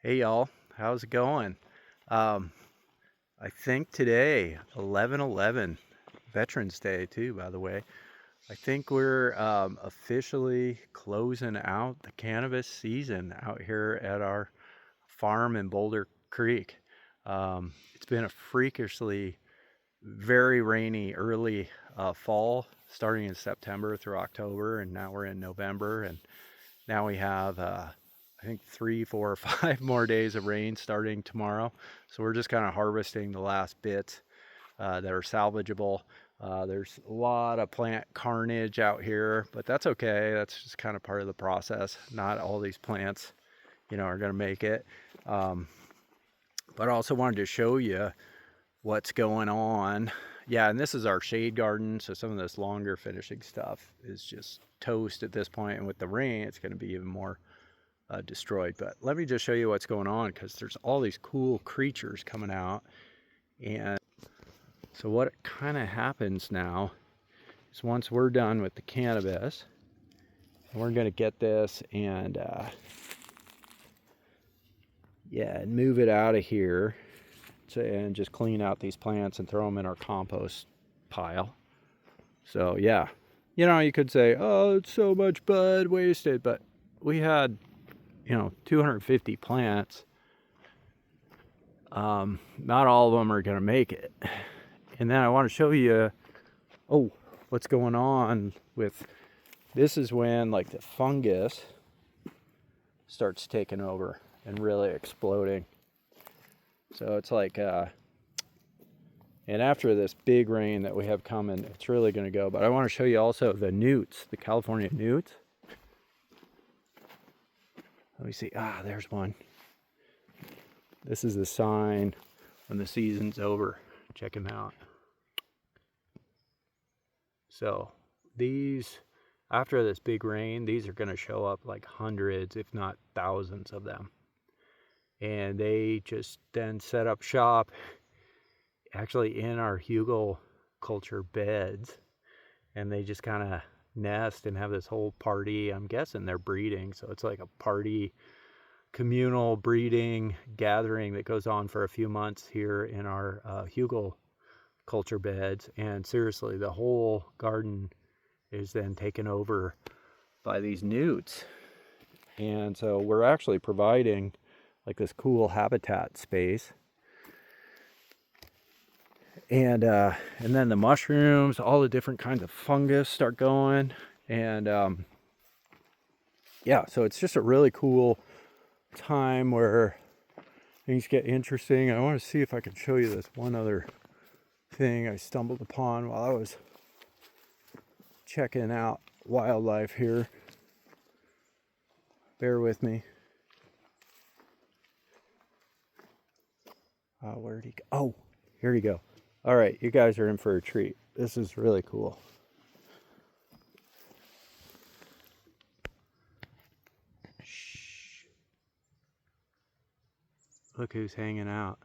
Hey y'all, how's it going? Um, I think today, 11/11, Veterans Day too, by the way. I think we're officially closing out the cannabis season out here at our farm in Boulder Creek. It's been a freakishly very rainy early fall, starting in September through October, and now we're in November, and now we have I think 3, 4, or 5 more days of rain starting tomorrow. So we're just kind of harvesting the last bits that are salvageable. There's a lot of plant carnage out here, but that's okay. That's just kind of part of the process. Not all these plants, are going to make it. Um, but I also wanted to show you what's going on. Yeah, and this is our shade garden, so some of this longer finishing stuff is just toast at this point, and with the rain, it's going to be even more destroyed. But let me just show you what's going on, because there's all these cool creatures coming out. And so what kind of happens now is once we're done with the cannabis, we're going to get this and yeah, and move it out of here and just clean out these plants and throw them in our compost pile. So yeah, you could say, oh, it's so much bud wasted, but we had 250 plants. Not all of them are going to make it. And then I want to show you, what's going on with, this is when like the fungus starts taking over and really exploding. So it's like, and after this big rain that we have coming, it's really going to go. But I want to show you also the newts, the California newts. Let me see. There's one. This is the sign when the season's over. Check him out. So these, after this big rain, these are going to show up like hundreds, if not thousands of them. And they just then set up shop actually in our Hugelkultur beds. And they just kind of nest and have this whole party. I'm guessing they're breeding. So it's like a party, communal breeding gathering that goes on for a few months here in our Hugelkultur beds. And seriously, the whole garden is then taken over by these newts. And so we're actually providing like this cool habitat space. And then the mushrooms, all the different kinds of fungus start going. And yeah, so it's just a really cool time where things get interesting. I want to see if I can show you this one other thing I stumbled upon while I was checking out wildlife here. Bear with me. Where'd he go? Oh, here you go. All right, you guys are in for a treat. This is really cool. Shh. Look who's hanging out.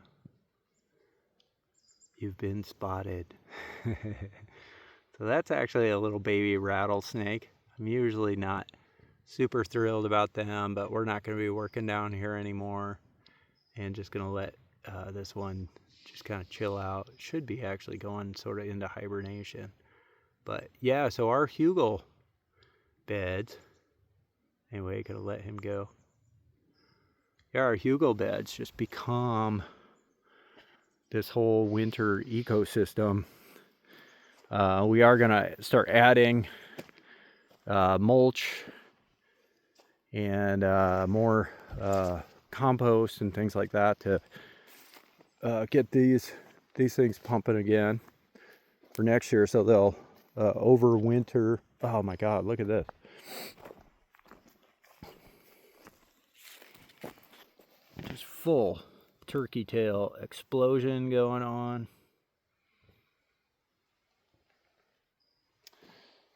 You've been spotted. So that's actually a little baby rattlesnake. I'm usually not super thrilled about them, but we're not going to be working down here anymore, and just going to let this one just kind of chill out. Should be actually going sort of into hibernation. But yeah, so our Hugel beds, anyway, gonna let him go. Yeah, our Hugel beds just become this whole winter ecosystem. We are gonna start adding mulch and more compost and things like that to get these things pumping again for next year, so they'll overwinter. Oh my God, look at this. Just full turkey tail explosion going on.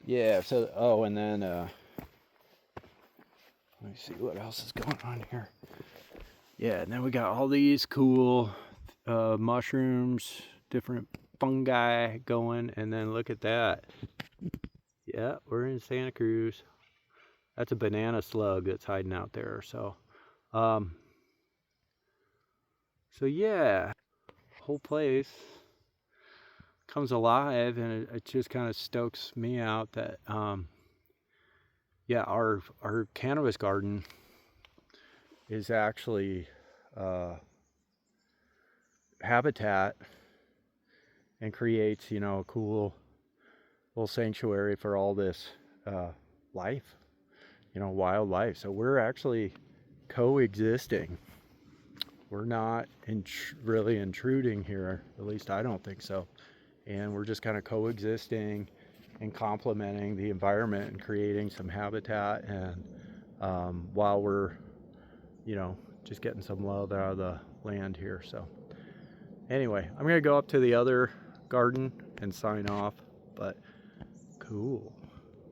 Yeah, so, and then, let me see what else is going on here. Yeah, and then we got all these cool mushrooms, different fungi going, and then look at that. Yeah, we're in Santa Cruz. That's a banana slug that's hiding out there. So So yeah, whole place comes alive, and it just kind of stokes me out that yeah, our cannabis garden is actually habitat and creates, you know, a cool little sanctuary for all this life, you know, wildlife. So we're actually coexisting. We're not really intruding here, at least I don't think so. And we're just kind of coexisting and complementing the environment and creating some habitat, and while we're, you know, just getting some love out of the land here. So anyway, I'm gonna go up to the other garden and sign off, but cool.